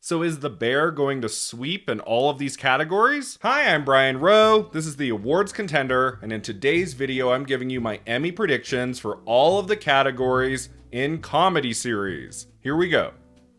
So is The Bear going to sweep in all of these categories? Hi, I'm Brian Rowe. This is the awards contender, and in today's video, I'm giving you my Emmy predictions for all of the categories in comedy series. Here we go.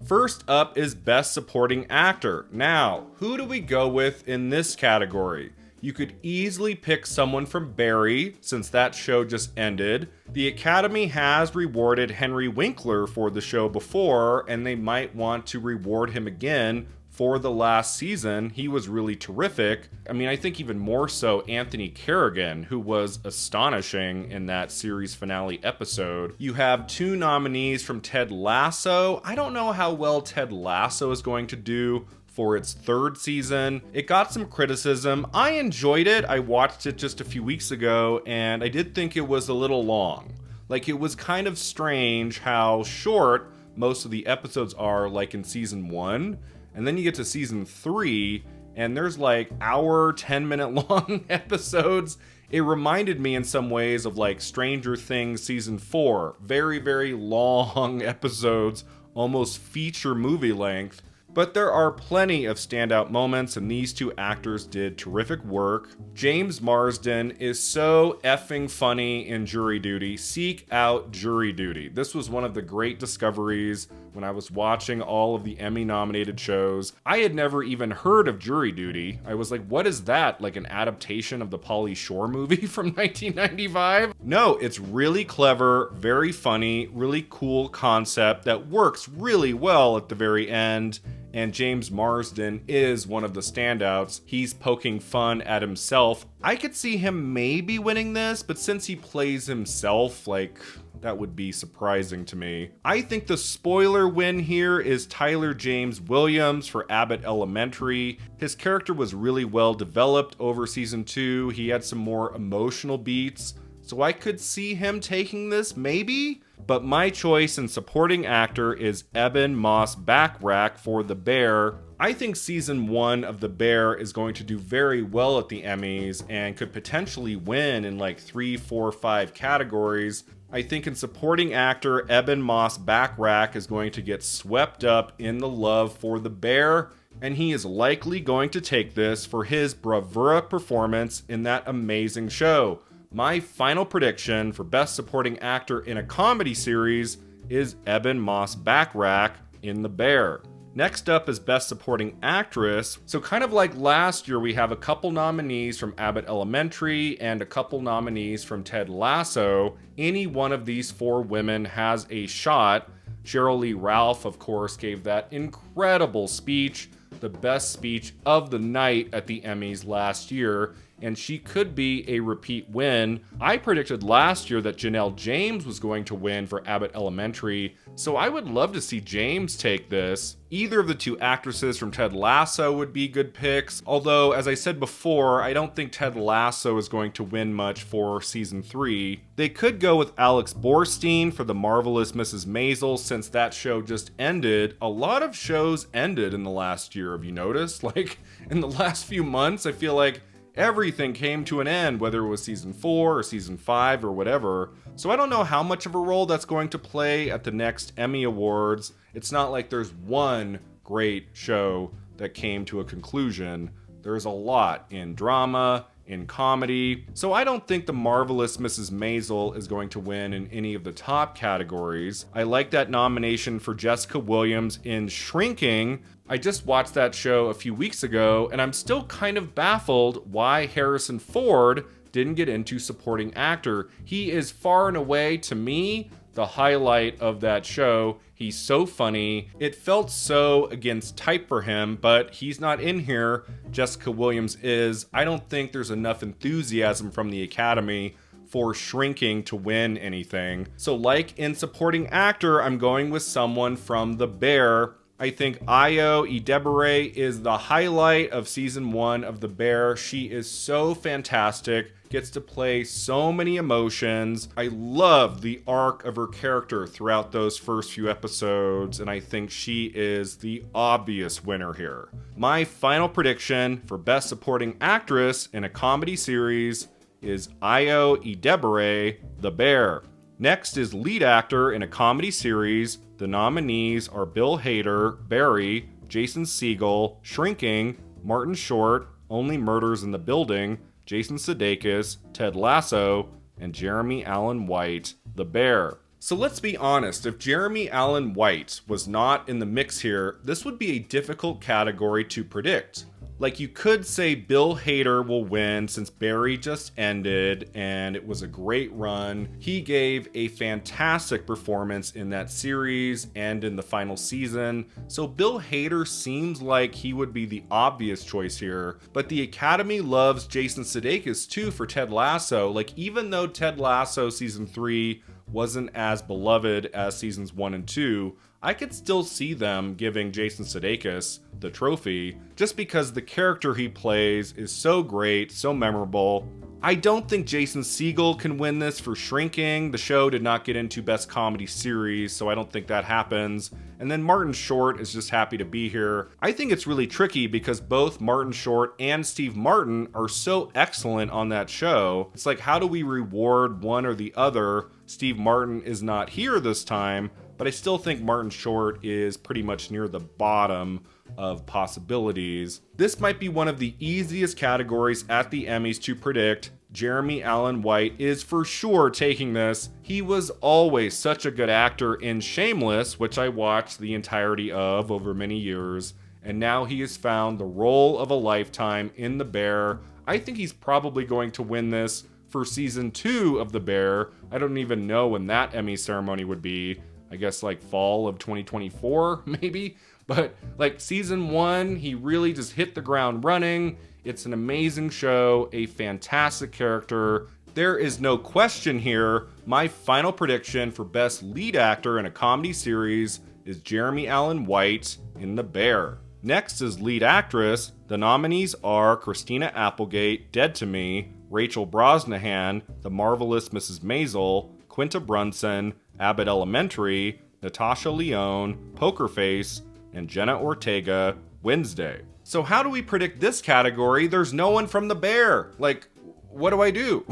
First up is Best Supporting Actor. Now, who do we go with in this category? You could easily pick someone from Barry, since that show just ended. The Academy has rewarded Henry Winkler for the show before, and they might want to reward him again for the last season. He was really terrific. I mean, I think even more so Anthony Carrigan, who was astonishing in that series finale episode. You have 2 nominees from Ted Lasso. I don't know how well Ted Lasso is going to do for its 3rd season. It got some criticism. I enjoyed it. I watched it just a few weeks ago, and I did think it was a little long. Like, it was kind of strange how short most of the episodes are, like in season 1. And then you get to season 3, and there's like 10-minute long episodes. It reminded me in some ways of like Stranger Things season 4. Very, very long episodes, almost feature movie length. But there are plenty of standout moments, and these 2 actors did terrific work. James Marsden is so effing funny in Jury Duty. Seek out Jury Duty. This was one of the great discoveries when I was watching all of the Emmy-nominated shows. I had never even heard of Jury Duty. I was like, what is that? Like an adaptation of the Pauly Shore movie from 1995? No, it's really clever, very funny, really cool concept that works really well at the very end. And James Marsden is one of the standouts. He's poking fun at himself. I could see him maybe winning this, but since he plays himself, like, that would be surprising to me. I think the spoiler win here is Tyler James Williams for Abbott Elementary. His character was really well developed over season 2. He had some more emotional beats, so I could see him taking this, maybe? But my choice in supporting actor is Eben Moss-Backrack for The Bear. I think season 1 of The Bear is going to do very well at the Emmys and could potentially win in like 3, 4, 5 categories. I think in supporting actor, Eben Moss-Backrack is going to get swept up in the love for The Bear, and he is likely going to take this for his bravura performance in that amazing show. My final prediction for Best Supporting Actor in a Comedy Series is Eben Moss-Backrack in The Bear. Next up is Best Supporting Actress. So kind of like last year, we have a couple nominees from Abbott Elementary and a couple nominees from Ted Lasso. Any one of these 4 women has a shot. Cheryl Lee Ralph, of course, gave that incredible speech, the best speech of the night at the Emmys last year, and she could be a repeat win. I predicted last year that Janelle James was going to win for Abbott Elementary, so I would love to see James take this. Either of the 2 actresses from Ted Lasso would be good picks, although, as I said before, I don't think Ted Lasso is going to win much for season 3. They could go with Alex Borstein for The Marvelous Mrs. Maisel, since that show just ended. A lot of shows ended in the last year, have you noticed? Like, in the last few months, I feel like everything came to an end, whether it was season 4 or season 5 or whatever. So I don't know how much of a role that's going to play at the next Emmy Awards. It's not like there's one great show that came to a conclusion. There's a lot in drama, in comedy. So I don't think The Marvelous Mrs. Maisel is going to win in any of the top categories. I like that nomination for Jessica Williams in Shrinking. I just watched that show a few weeks ago, and I'm still kind of baffled why Harrison Ford didn't get into supporting actor. He is far and away, to me, the highlight of that show. He's so funny. It felt so against type for him, but he's not in here. Jessica Williams is. I don't think there's enough enthusiasm from the Academy for Shrinking to win anything. So like in supporting actor, I'm going with someone from The Bear. I think Ayo Idebere is the highlight of season 1 of The Bear. She is so fantastic, gets to play so many emotions. I love the arc of her character throughout those first few episodes, and I think she is the obvious winner here. My final prediction for Best Supporting Actress in a Comedy Series is Ayo Idebere, The Bear. Next is Lead Actor in a Comedy Series. The nominees are Bill Hader, Barry, Jason Segel, Shrinking, Martin Short, Only Murders in the Building, Jason Sudeikis, Ted Lasso, and Jeremy Allen White, The Bear. So let's be honest, if Jeremy Allen White was not in the mix here, this would be a difficult category to predict. Like, you could say Bill Hader will win since Barry just ended and it was a great run. He gave a fantastic performance in that series and in the final season. So Bill Hader seems like he would be the obvious choice here. But the Academy loves Jason Sudeikis too for Ted Lasso. Like, even though Ted Lasso season 3 wasn't as beloved as seasons 1 and 2, I could still see them giving Jason Sudeikis the trophy just because the character he plays is so great, so memorable. I don't think Jason Segel can win this for Shrinking. The show did not get into Best Comedy Series, so I don't think that happens. And then Martin Short is just happy to be here. I think it's really tricky because both Martin Short and Steve Martin are so excellent on that show. It's like, how do we reward one or the other? Steve Martin is not here this time, but I still think Martin Short is pretty much near the bottom of possibilities. This might be one of the easiest categories at the Emmys to predict. Jeremy Allen White is for sure taking this. He was always such a good actor in Shameless, which I watched the entirety of over many years, and now he has found the role of a lifetime in The Bear. I think he's probably going to win this for season 2 of The Bear. I don't even know when that Emmy ceremony would be. I guess like fall of 2024, maybe. But like season 1, he really just hit the ground running. It's an amazing show, a fantastic character. There is no question here. My final prediction for Best Lead Actor in a Comedy Series is Jeremy Allen White in The Bear. Next is Lead Actress. The nominees are Christina Applegate, Dead to Me, Rachel Brosnahan, The Marvelous Mrs. Maisel, Quinta Brunson, Abbott Elementary, Natasha Lyonne, Poker Face, and Jenna Ortega, Wednesday. So how do we predict this category? There's no one from The Bear. Like, what do I do?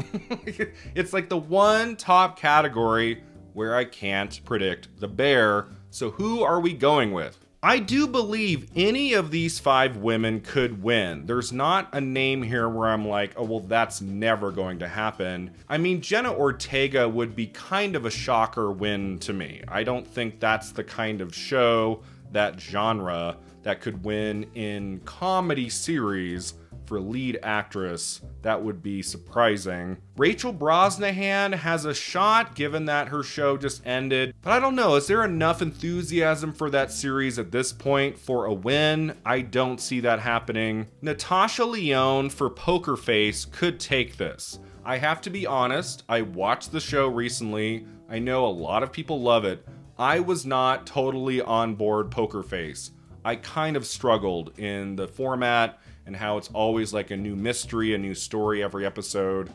It's like the one top category where I can't predict The Bear. So who are we going with? I do believe any of these 5 women could win. There's not a name here where I'm like, oh, well, that's never going to happen. I mean, Jenna Ortega would be kind of a shocker win to me. I don't think that's the kind of show, that genre, that could win in comedy series for lead actress. That would be surprising. Rachel Brosnahan has a shot given that her show just ended, but I don't know, is there enough enthusiasm for that series at this point for a win? I don't see that happening. Natasha Lyonne for Poker Face could take this. I have to be honest, I watched the show recently. I know a lot of people love it. I was not totally on board Poker Face. I kind of struggled in the format and how it's always like a new mystery, a new story every episode.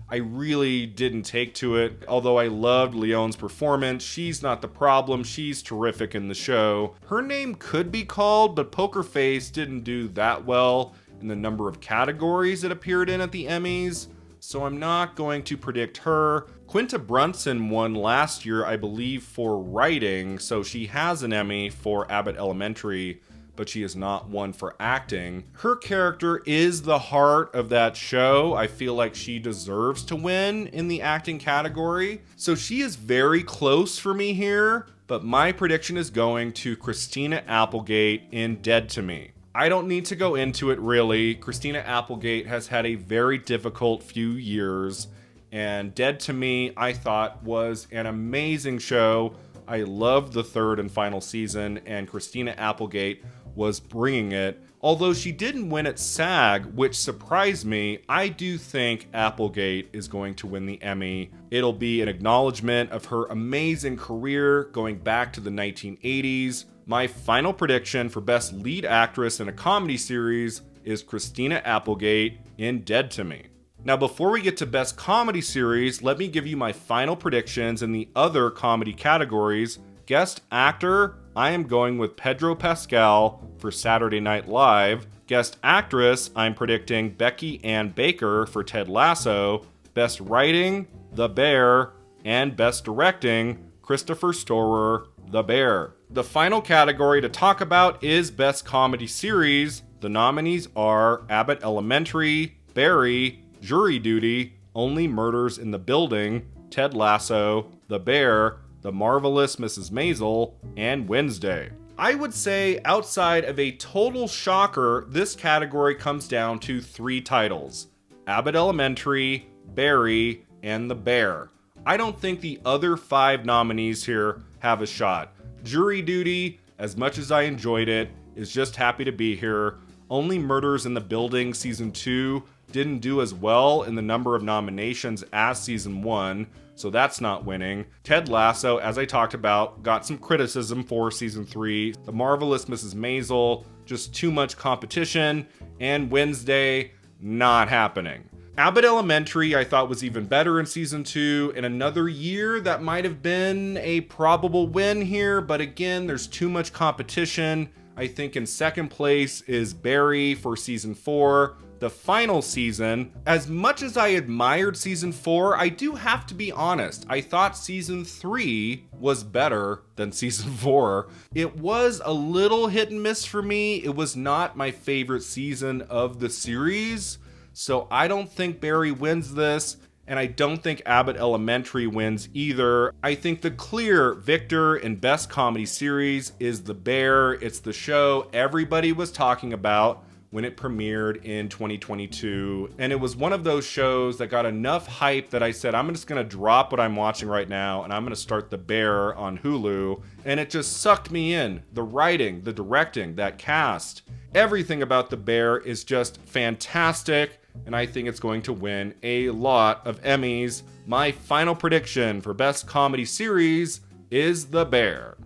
I really didn't take to it. Although I loved Lyonne's performance, she's not the problem. She's terrific in the show. Her name could be called, but Poker Face didn't do that well in the number of categories it appeared in at the Emmys, so I'm not going to predict her. Quinta Brunson won last year, I believe, for writing, so she has an Emmy for Abbott Elementary, but she is not one for acting. Her character is the heart of that show. I feel like she deserves to win in the acting category. So she is very close for me here, but my prediction is going to Christina Applegate in Dead to Me. I don't need to go into it really. Christina Applegate has had a very difficult few years, and Dead to Me I thought was an amazing show. I loved the 3rd and final season, and Christina Applegate was bringing it. Although she didn't win at SAG, which surprised me, I do think Applegate is going to win the Emmy. It'll be an acknowledgement of her amazing career going back to the 1980s. My final prediction for Best Lead Actress in a Comedy Series is Christina Applegate in Dead to Me. Now, before we get to Best Comedy Series, let me give you my final predictions in the other comedy categories. Guest Actor, I am going with Pedro Pascal for Saturday Night Live. Guest Actress, I'm predicting Becky Ann Baker for Ted Lasso. Best Writing, The Bear. And Best Directing, Christopher Storer, The Bear. The final category to talk about is Best Comedy Series. The nominees are Abbott Elementary, Barry, Jury Duty, Only Murders in the Building, Ted Lasso, The Bear, The Marvelous Mrs. Maisel, and Wednesday. I would say outside of a total shocker, this category comes down to 3 titles: Abbott Elementary, Barry, and The Bear. I don't think the other 5 nominees here have a shot. Jury Duty, as much as I enjoyed it, is just happy to be here. Only Murders in the Building Season 2 didn't do as well in the number of nominations as Season 1, so that's not winning. Ted Lasso, as I talked about, got some criticism for Season 3. The Marvelous Mrs. Maisel, just too much competition. And Wednesday, not happening. Abbott Elementary I thought was even better in Season 2. In another year, that might have been a probable win here, but again, there's too much competition. I think in second place is Barry for Season 4. The final season, as much as I admired Season 4, I do have to be honest, I thought Season 3 was better than Season 4. It was a little hit and miss for me. It was not my favorite season of the series, so I don't think Barry wins this, and I don't think Abbott Elementary wins either. I think the clear victor in Best Comedy Series is The Bear. It's the show everybody was talking about when it premiered in 2022. And it was one of those shows that got enough hype that I said, I'm just gonna drop what I'm watching right now and I'm gonna start The Bear on Hulu. And it just sucked me in. The writing, the directing, that cast, everything about The Bear is just fantastic. And I think it's going to win a lot of Emmys. My final prediction for Best Comedy Series is The Bear.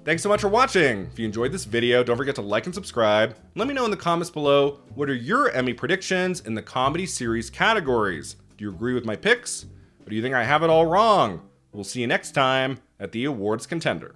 Thanks so much for watching. If you enjoyed this video, don't forget to like and subscribe. Let me know in the comments below, what are your Emmy predictions in the comedy series categories? Do you agree with my picks? Or do you think I have it all wrong? We'll see you next time at the Awards Contender.